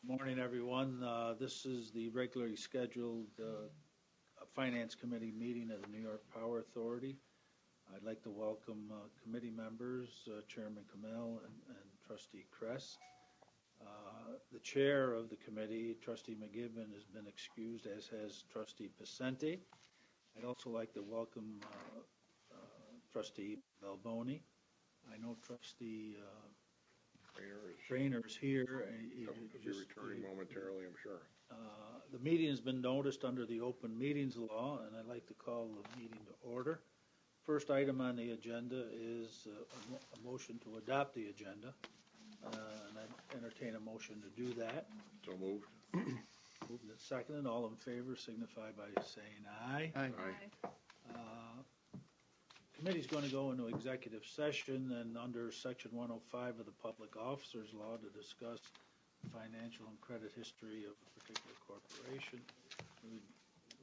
Morning, everyone. This is the regularly scheduled Finance Committee meeting of the New York Power Authority. I'd like to welcome committee members, Chairman Canal and Trustee Kress. The chair of the committee, Trustee McGibbon, has been excused, as has Trustee Pacente. I'd also like to welcome Trustee Balboni. I know Trustee Rayner's here. He'll be returning momentarily, I'm sure. The meeting has been noticed under the Open Meetings Law, and I'd like to call the meeting to order. First item on the agenda is a motion to adopt the agenda, and I entertain a motion to do that. So moved. Moved and seconded. All in favor signify by saying aye. Aye. Committee's going to go into executive session and under Section 105 of the Public Officers Law to discuss the financial and credit history of a particular corporation. We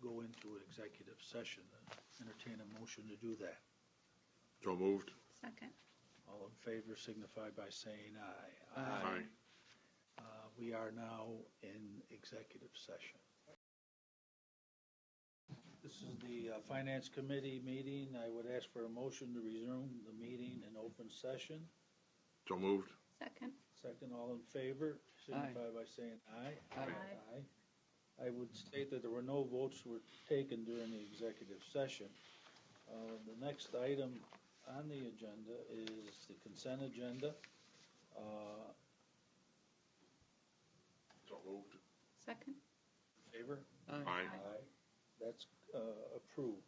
go into executive session and entertain a motion to do that. So moved. Second. All in favor signify by saying aye. Aye. We are now in executive session. This is the Finance Committee meeting. I would ask for a motion to resume the meeting in open session. So moved. Second. Second, all in favor, signify by saying aye. Aye. I would state that there were no votes were taken during the executive session. The next item on the agenda is the consent agenda. So moved. Second. Favor? Aye. That's approved.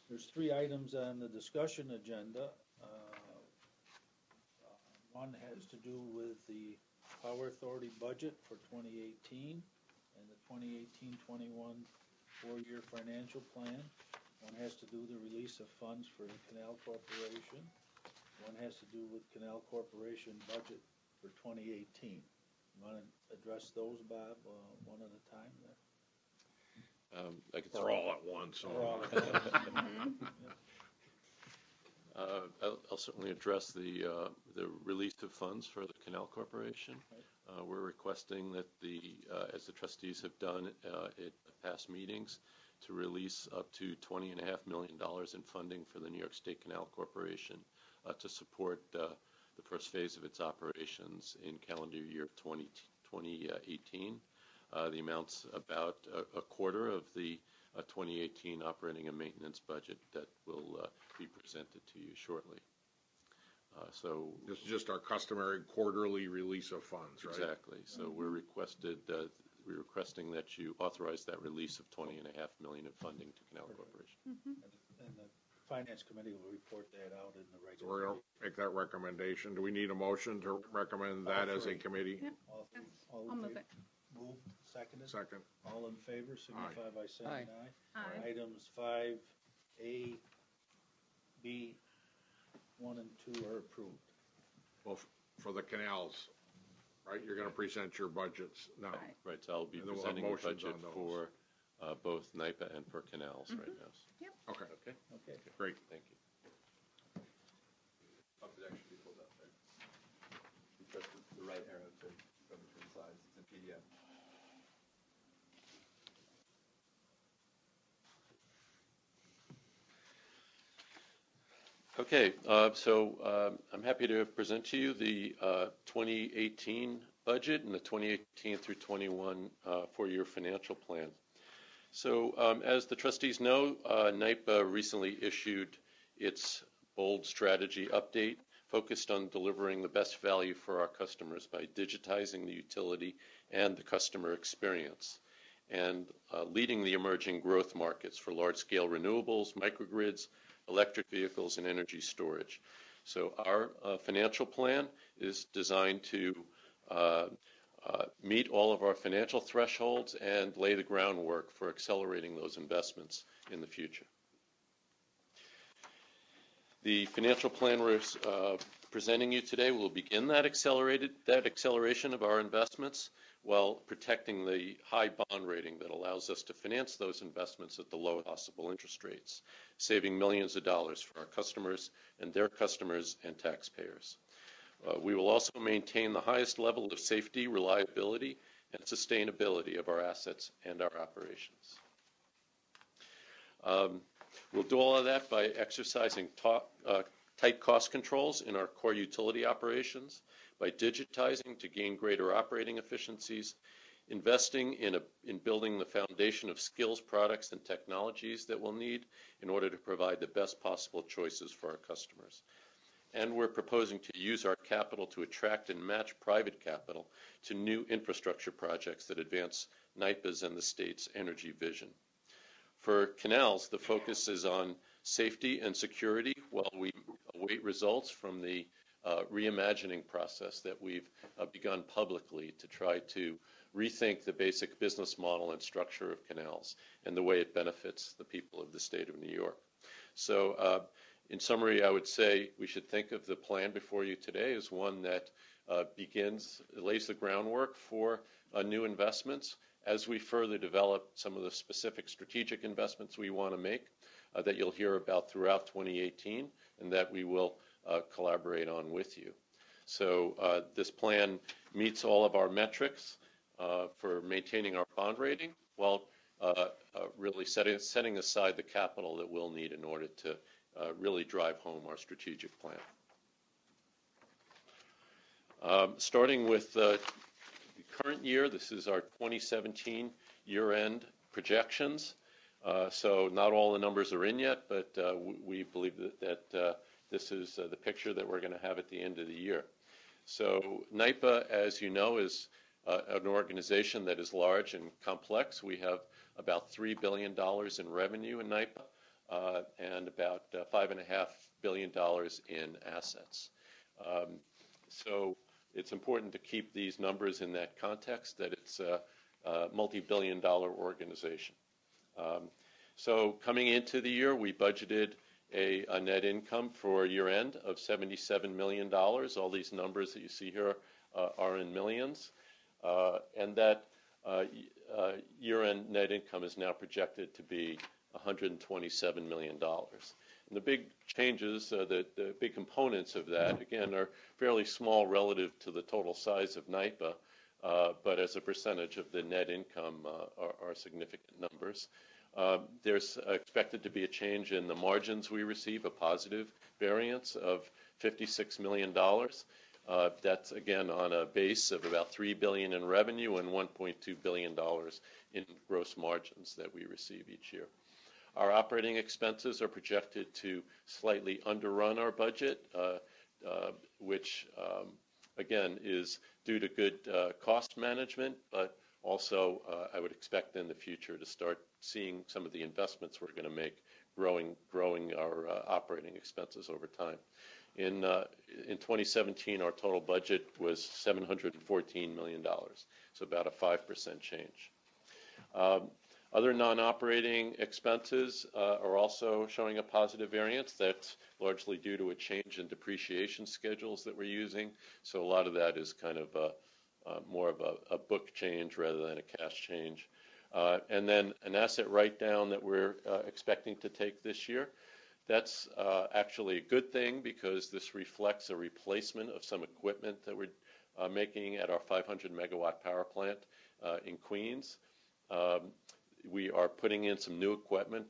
There's three items on the discussion agenda. One has to do with the Power Authority budget for 2018 and the 2018-21 four-year financial plan. One has to do with the release of funds for the Canal Corporation. One has to do with Canal Corporation budget for 2018. You want to address those, Bob, one at a time there? Or all at once. I'll certainly address the release of funds for the Canal Corporation. We're requesting that as the trustees have done at past meetings, to release up to $20.5 million in funding for the New York State Canal Corporation to support the first phase of its operations in calendar year 2018. The amount's about a quarter of the 2018 operating and maintenance budget that will be presented to you shortly. So this is just our customary quarterly release of funds, right? Exactly. So we're requesting that you authorize that release of $20.5 million in funding to Canal Corporation. And the Finance Committee will report that out in the regular. So we're going to make that recommendation. Do we need a motion to recommend that as a committee? Yep. All I'll move it. Moved, seconded. Second. All in favor, signify by saying aye. Aye. Items 5A, B, 1 and 2 are approved. Well, for the canals, right? You're going to present your budgets now. Right, so I'll be And then we'll have presenting the motions budget on those. for both NYPA and for canals right now. Yep. Okay. Okay, Okay. Great. thank you. It actually be pulled up there. You press the right arrow to go between slides. It's a PDF. Okay, so I'm happy to present to you the 2018 budget and the 2018 through 21 four-year financial plan. So as the trustees know, NYPA recently issued its bold strategy update focused on delivering the best value for our customers by digitizing the utility and the customer experience, and leading the emerging growth markets for large-scale renewables, microgrids, electric vehicles, and energy storage. So our financial plan is designed to meet all of our financial thresholds and lay the groundwork for accelerating those investments in the future. The financial plan we're presenting you today will begin that acceleration of our investments while protecting the high bond rating that allows us to finance those investments at the lowest possible interest rates, saving millions of dollars for our customers and their customers and taxpayers. We will also maintain the highest level of safety, reliability, and sustainability of our assets and our operations. We'll do all of that by exercising tight cost controls in our core utility operations, by digitizing to gain greater operating efficiencies, investing in building the foundation of skills, products, and technologies that we'll need in order to provide the best possible choices for our customers. And we're proposing to use our capital to attract and match private capital to new infrastructure projects that advance NYPA's and the state's energy vision. For canals, the focus is on safety and security while we await results from the reimagining process that we've begun publicly to try to rethink the basic business model and structure of canals and the way it benefits the people of the state of New York. So in summary, I would say we should think of the plan before you today as one that lays the groundwork for new investments as we further develop some of the specific strategic investments we want to make that you'll hear about throughout 2018 and that we will collaborate on with you. So this plan meets all of our metrics for maintaining our bond rating while really setting aside the capital that we'll need in order to really drive home our strategic plan. Starting with the current year, this is our 2017 year-end projections. So not all the numbers are in yet, but we believe that this is the picture that we're going to have at the end of the year. So NYPA, as you know, is an organization that is large and complex. We have about $3 billion in revenue in NYPA and about $5.5 billion in assets. So it's important to keep these numbers in that context, that it's a multi-billion-dollar organization. So coming into the year, we budgeted a net income for year-end of $77 million. All these numbers that you see here are in millions. And that year-end net income is now projected to be $127 million. And the big changes, the big components of that, again, are fairly small relative to the total size of NYPA, but as a percentage of the net income are significant numbers. There's expected to be a change in the margins we receive, a positive variance of $56 million. That's, again, on a base of about $3 billion in revenue and $1.2 billion in gross margins that we receive each year. Our operating expenses are projected to slightly underrun our budget, which, again, is due to good cost management, but also I would expect in the future to start seeing some of the investments we're going to make growing our operating expenses over time. In 2017, our total budget was $714 million, so about a 5% change. Other non-operating expenses are also showing a positive variance. That's largely due to a change in depreciation schedules that we're using. So a lot of that is kind of more of a book change rather than a cash change. And then an asset write-down that we're expecting to take this year. That's actually a good thing because this reflects a replacement of some equipment that we're making at our 500 megawatt power plant in Queens. We are putting in some new equipment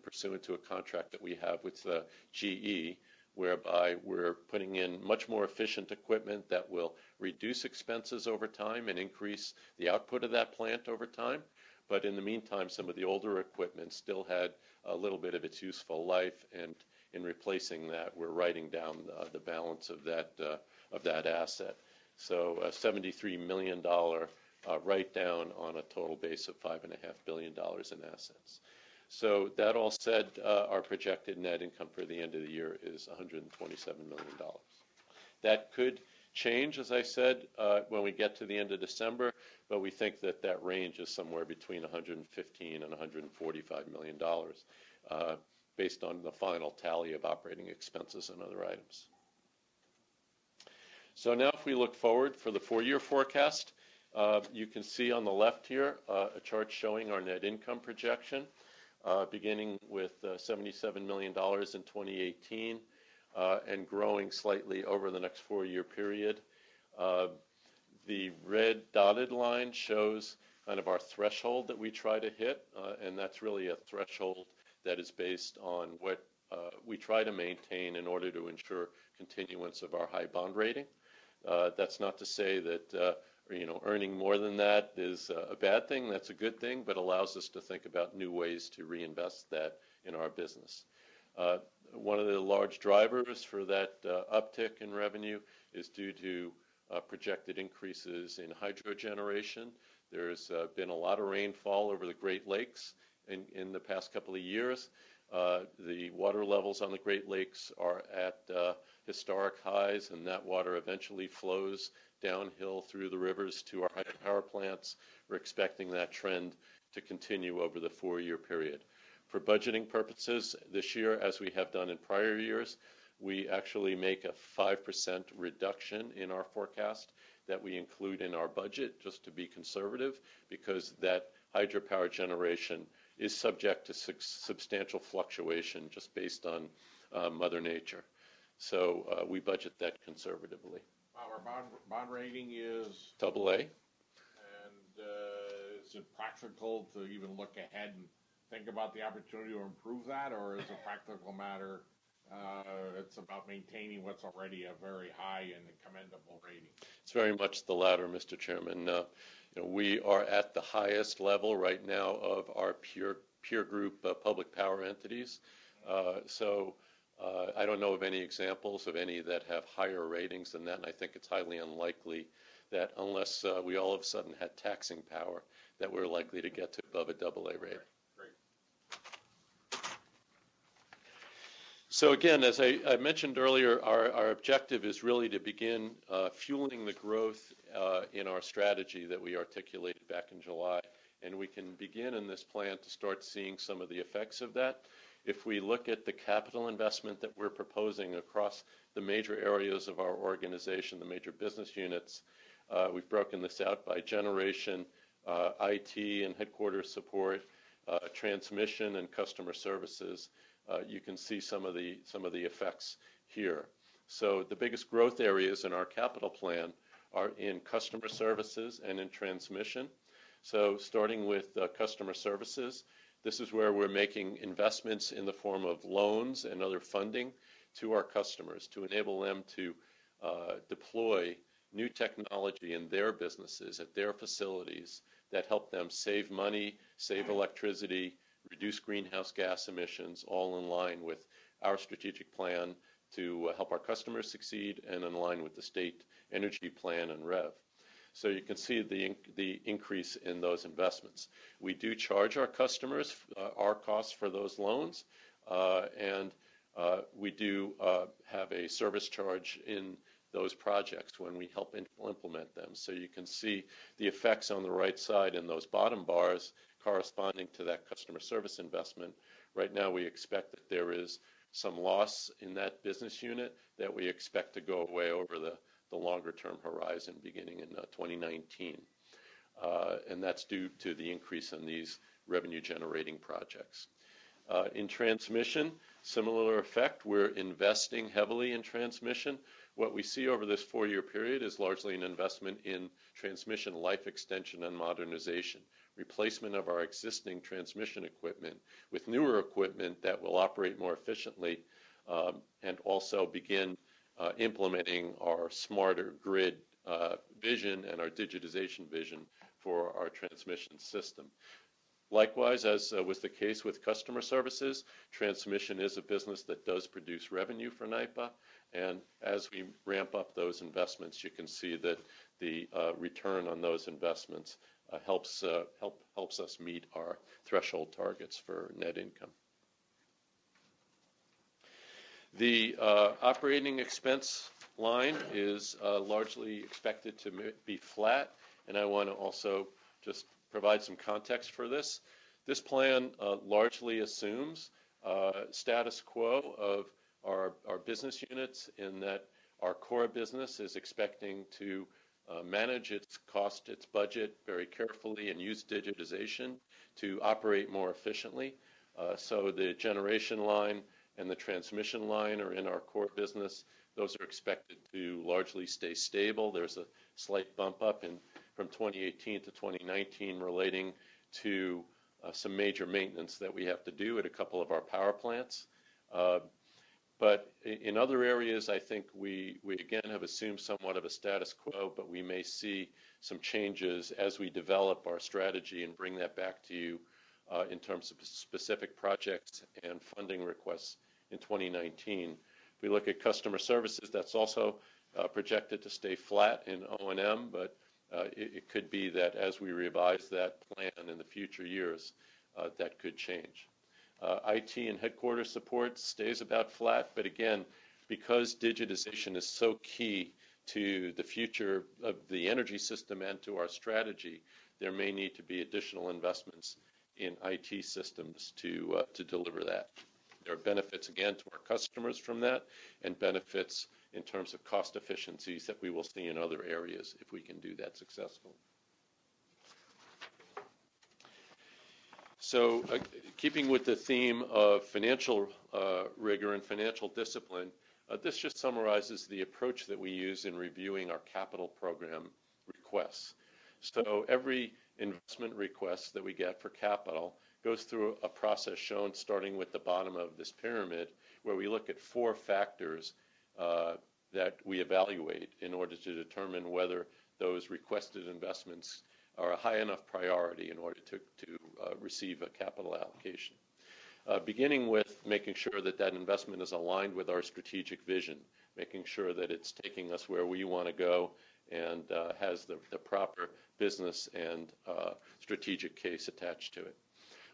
pursuant to a contract that we have with GE, whereby we're putting in much more efficient equipment that will reduce expenses over time and increase the output of that plant over time. But in the meantime, some of the older equipment still had a little bit of its useful life, and in replacing that, we're writing down the balance of that asset. So a $73 million write-down on a total base of $5.5 billion in assets. So that all said, our projected net income for the end of the year is $127 million. That could change, as I said, when we get to the end of December, but we think that that range is somewhere between $115 and $145 million based on the final tally of operating expenses and other items. So now if we look forward for the 4-year forecast, you can see on the left here a chart showing our net income projection, beginning with $77 million in 2018, and growing slightly over the next 4-year period. The red dotted line shows kind of our threshold that we try to hit, and that's really a threshold that is based on what we try to maintain in order to ensure continuance of our high bond rating. That's not to say that earning more than that is a bad thing. That's a good thing, but allows us to think about new ways to reinvest that in our business. One of the large drivers for that uptick in revenue is due to projected increases in hydro generation. There's been a lot of rainfall over the Great Lakes in the past couple of years. The water levels on the Great Lakes are at historic highs, and that water eventually flows downhill through the rivers to our hydropower plants. We're expecting that trend to continue over the 4-year period. For budgeting purposes this year, as we have done in prior years, we actually make a 5% reduction in our forecast that we include in our budget just to be conservative, because that hydropower generation is subject to substantial fluctuation just based on Mother Nature. So we budget that conservatively. Our bond rating is, AA. and is it practical to even look ahead and think about the opportunity to improve that, or is a practical matter? It's about maintaining what's already a very high and commendable rating. It's very much the latter, Mr. Chairman. We are at the highest level right now of our peer group public power entities. So I don't know of any examples of any that have higher ratings than that, and I think it's highly unlikely that unless we all of a sudden had taxing power, that we're likely to get to above a AA rating. So again, as I mentioned earlier, our objective is really to begin fueling the growth in our strategy that we articulated back in July. And we can begin in this plan to start seeing some of the effects of that. If we look at the capital investment that we're proposing across the major areas of our organization, the major business units, we've broken this out by generation, IT and headquarters support, transmission and customer services. You can see some of the effects here. So the biggest growth areas in our capital plan are in customer services and in transmission. So starting with customer services, this is where we're making investments in the form of loans and other funding to our customers to enable them to deploy new technology in their businesses, at their facilities, that help them save money, save electricity, reduce greenhouse gas emissions, all in line with our strategic plan to help our customers succeed and in line with the state energy plan and REV. So you can see the increase in those investments. We do charge our customers our costs for those loans, and we do have a service charge in those projects when we help implement them. So you can see the effects on the right side in those bottom bars corresponding to that customer service investment. Right now we expect that there is some loss in that business unit that we expect to go away over the longer term horizon beginning in 2019. And that's due to the increase in these revenue generating projects. In transmission, similar effect. We're investing heavily in transmission. What we see over this 4-year period is largely an investment in transmission life extension and modernization, replacement of our existing transmission equipment with newer equipment that will operate more efficiently, and also begin implementing our smarter grid vision and our digitization vision for our transmission system. Likewise, as was the case with customer services, transmission is a business that does produce revenue for NYPA, and as we ramp up those investments, you can see that the return on those investments helps us meet our threshold targets for net income. The operating expense line is largely expected to be flat, and I want to also just provide some context for this. This plan largely assumes status quo of our business units, in that our core business is expecting to manage its cost, its budget very carefully, and use digitization to operate more efficiently. So the generation line and the transmission line are in our core business. Those are expected to largely stay stable. There's a slight bump up from 2018 to 2019 relating to some major maintenance that we have to do at a couple of our power plants. But in other areas, I think we again have assumed somewhat of a status quo, but we may see some changes as we develop our strategy and bring that back to you in terms of specific projects and funding requests in 2019. If we look at customer services, that's also projected to stay flat in O&M, but it could be that as we revise that plan in the future years, that could change. IT and headquarters support stays about flat, but again, because digitization is so key to the future of the energy system and to our strategy, there may need to be additional investments in IT systems to deliver that. There are benefits, again, to our customers from that, and benefits in terms of cost efficiencies that we will see in other areas if we can do that successfully. So keeping with the theme of financial rigor and financial discipline, this just summarizes the approach that we use in reviewing our capital program requests. So every investment request that we get for capital goes through a process shown starting with the bottom of this pyramid, where we look at 4 factors that we evaluate in order to determine whether those requested investments are a high enough priority in order to receive a capital allocation. Beginning with making sure that that investment is aligned with our strategic vision, making sure that it's taking us where we want to go and has the proper business and strategic case attached to it.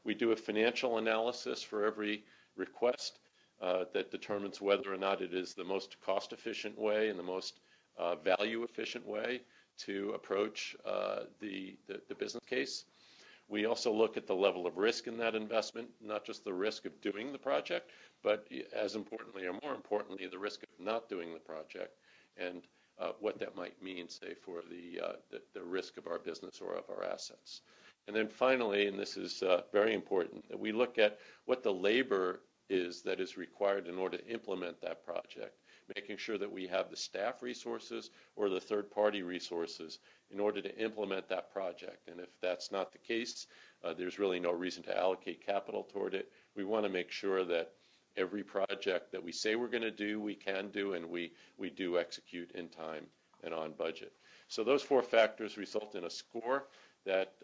We do a financial analysis for every request that determines whether or not it is the most cost-efficient way and the most value-efficient way to approach the business case. We also look at the level of risk in that investment, not just the risk of doing the project, but as importantly or more importantly, the risk of not doing the project and what that might mean, say, for the risk of our business or of our assets. And then finally, and this is very important, that we look at what the labor is that is required in order to implement that project, making sure that we have the staff resources or the third-party resources in order to implement that project. And if that's not the case, there's really no reason to allocate capital toward it. We want to make sure that every project that we say we're going to do, we can do, and we do execute in time and on budget. So those 4 factors result in a score that,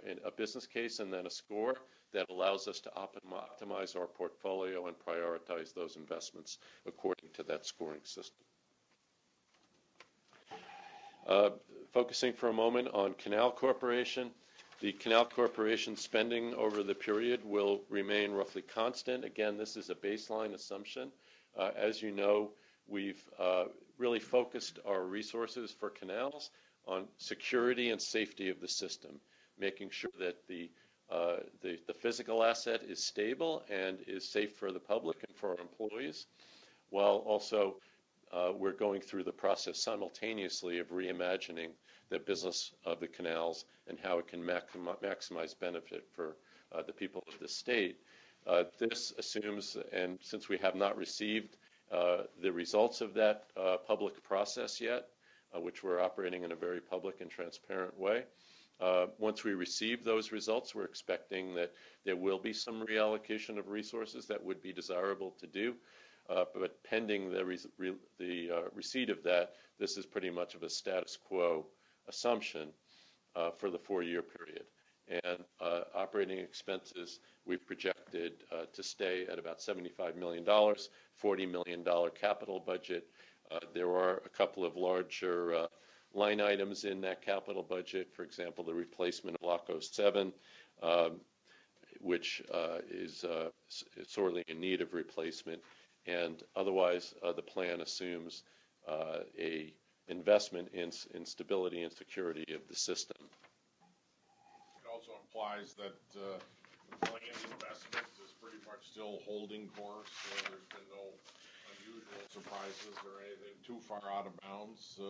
in a business case, and then a score that allows us to optimize our portfolio and prioritize those investments according to that scoring system. Focusing for a moment on Canal Corporation, the Canal Corporation spending over the period will remain roughly constant. Again, this is a baseline assumption. As you know, we've really focused our resources for canals on security and safety of the system, making sure that the physical asset is stable and is safe for the public and for our employees, while also we're going through the process simultaneously of reimagining the business of the canals and how it can maximize benefit for the people of the state. This assumes, and since we have not received the results of that public process yet, which we're operating in a very public and transparent way, once we receive those results, we're expecting that there will be some reallocation of resources that would be desirable to do. But pending the receipt of that, this is pretty much of a status quo assumption for the 4-year period. And operating expenses, we've projected to stay at about $75 million, $40 million capital budget. There are a couple of larger line items in that capital budget, for example, the replacement of Loco 7, which is sorely in need of replacement. And otherwise, the plan assumes a investment in stability and security of the system. It also implies that the planned investment is pretty much still holding course. There's been no unusual surprises or anything too far out of bounds.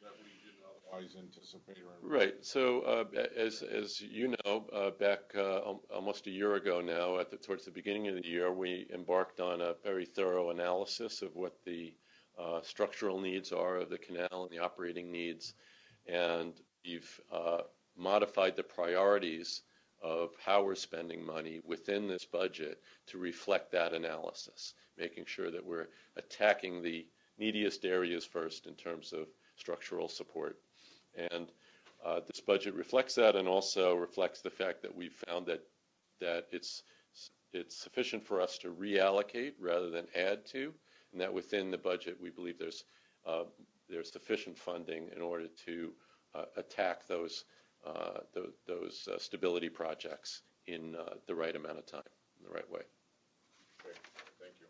that we didn't otherwise anticipate or? Right. So as you know, back almost a year ago now, towards the beginning of the year, we embarked on a very thorough analysis of what the structural needs are of the canal and the operating needs, and we've modified the priorities of how we're spending money within this budget to reflect that analysis, making sure that we're attacking the neediest areas first in terms of structural support. And this budget reflects that, and also reflects the fact that we've found that it's sufficient for us to reallocate rather than add to, and that within the budget we believe there's sufficient funding in order to attack those stability projects in the right amount of time, in the right way. Okay, thank you.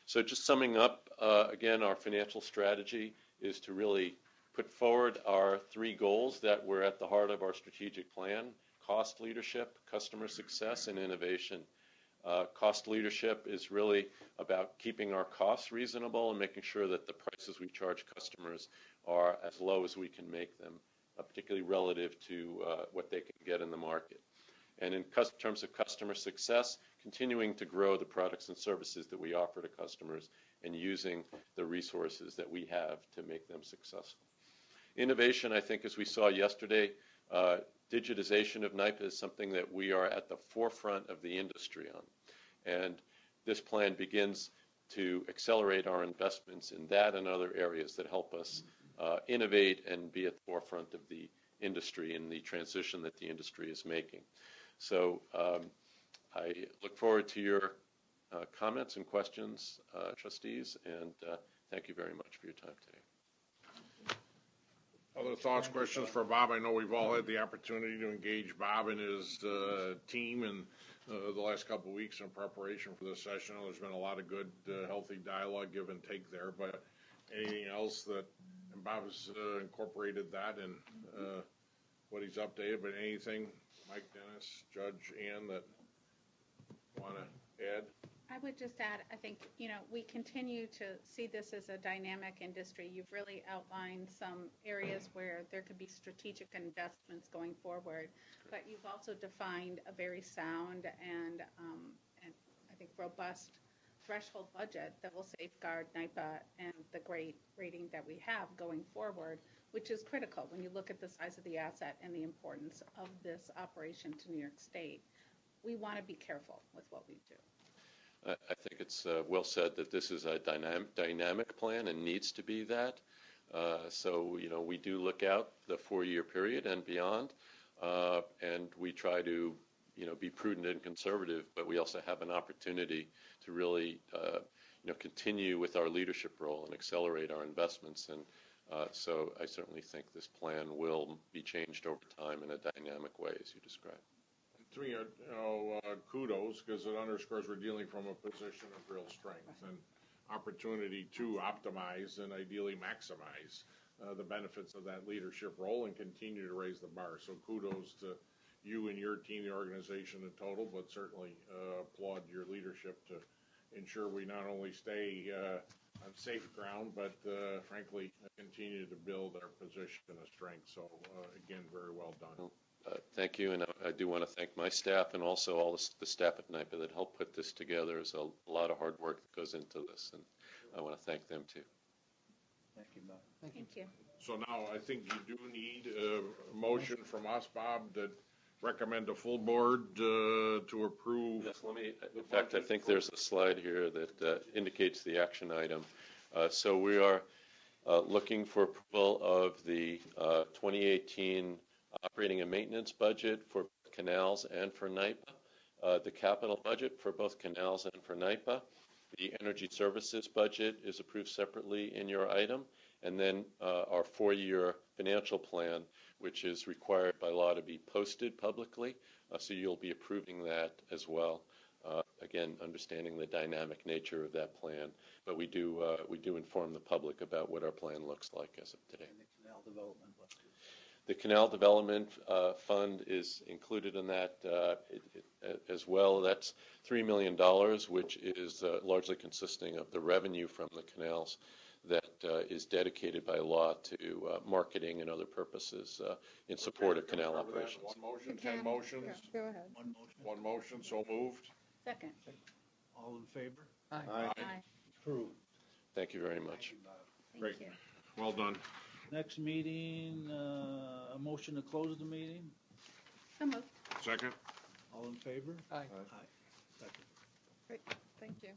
So just summing up, again, our financial strategy is to really put forward our three goals that were at the heart of our strategic plan: cost leadership, customer success, and innovation. Cost leadership is really about keeping our costs reasonable and making sure that the prices we charge customers are as low as we can make them, particularly relative to what they can get in the market. And in terms of customer success, continuing to grow the products and services that we offer to customers and using the resources that we have to make them successful. Innovation, I think, as we saw yesterday, digitization of NYPA is something that we are at the forefront of the industry on. And this plan begins to accelerate our investments in that and other areas that help us innovate and be at the forefront of the industry and the transition that the industry is making. So I look forward to your comments and questions, trustees, and thank you very much for your time today. Other thoughts, questions for Bob? I know we've all had the opportunity to engage Bob and his team in the last couple of weeks in preparation for this session. There's been a lot of good, healthy dialogue, give and take there. But anything else that, and Bob has incorporated that in what he's updated, but anything, Mike, Dennis, Judge, Ann, that want to add? I would just add, I think, we continue to see this as a dynamic industry. You've really outlined some areas where there could be strategic investments going forward, but you've also defined a very sound and I think robust threshold budget that will safeguard NYPA and the great rating that we have going forward, which is critical when you look at the size of the asset and the importance of this operation to New York State. We want to be careful with what we do. I think it's well said that this is a dynamic plan and needs to be that. So, we do look out the 4-year period and beyond, and we try to, be prudent and conservative, but we also have an opportunity to really, continue with our leadership role and accelerate our investments. And so I certainly think this plan will be changed over time in a dynamic way, as you described. To me, kudos, because it underscores we're dealing from a position of real strength and opportunity to optimize and ideally maximize the benefits of that leadership role and continue to raise the bar. So kudos to you and your team, the organization in total, but certainly applaud your leadership to ensure we not only stay on safe ground, but frankly, continue to build our position of strength. So again, very well done. Thank you, and I do want to thank my staff and also all the staff at NYPA that helped put this together. There's a lot of hard work that goes into this, and I want to thank them too. Thank you, Bob. Thank you. So now I think you do need a motion from us, Bob, that recommend a full board to approve. Yes, in fact, I think there's a slide here that indicates the action item. So we are looking for approval of the 2018 operating and maintenance budget for canals and for NYPA, the capital budget for both canals and for NYPA. The energy services budget is approved separately in your item, and then our 4-year financial plan, which is required by law to be posted publicly, so you'll be approving that as well. Again, understanding the dynamic nature of that plan, but we do inform the public about what our plan looks like as of today. And the canal development budget. The Canal Development Fund is included in that as well. That's $3 million, which is largely consisting of the revenue from the canals that is dedicated by law to marketing and other purposes in support of canal Cover that. operations. One motion, Can- 10 motions, yeah, Go ahead. One motion. one motion, so moved. Second. All in favor? Aye. Aye. Approved. Thank you very much. Thank Great. you. Well done. Next meeting, a motion to close the meeting. So moved. Second? All in favor? Aye. Second. Great. Thank you.